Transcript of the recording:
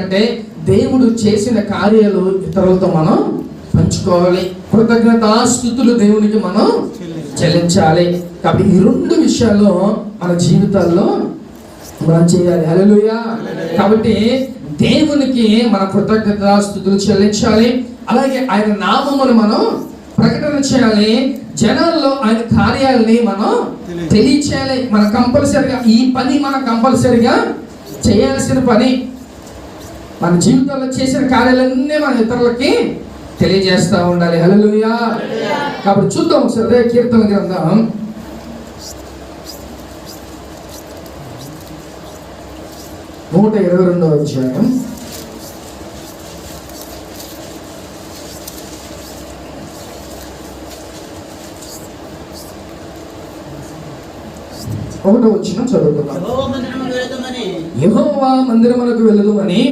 అంటే దేవుడు చేసిన కార్యాలు ఇతరులతో మనం పంచుకోవాలి. కృతజ్ఞతాస్తుతులు దేవునికి మనం చెల్లించాలి. కాబట్టి ఈ రెండు విషయాలు మన జీవితాల్లో మనం చేయాలి. హల్లెలూయా. కాబట్టి దేవునికి మన కృతజ్ఞతాస్తుతులు చెల్లించాలి. అలాగే ఆయన నామమును మనం ప్రకటన చేయాలి. జనాల్లో ఆయన కార్యాలని మనం తెలియచేయాలి. మనం కంపల్సరిగా ఈ పని మనం కంపల్సరిగా చేయాల్సిన పని. మన జీవితంలో చేసిన కార్యాలన్నీ మన ఇతరులకి తెలియజేస్తూ ఉండాలి. హల్లెలూయా. కాబట్టి చూద్దాం ఒకసారి కీర్తన గ్రంథం 122వ అధ్యాయం 1వ వచనం చదువుకుందాం. యెహోవా మందిరమునకు వెళుదుమని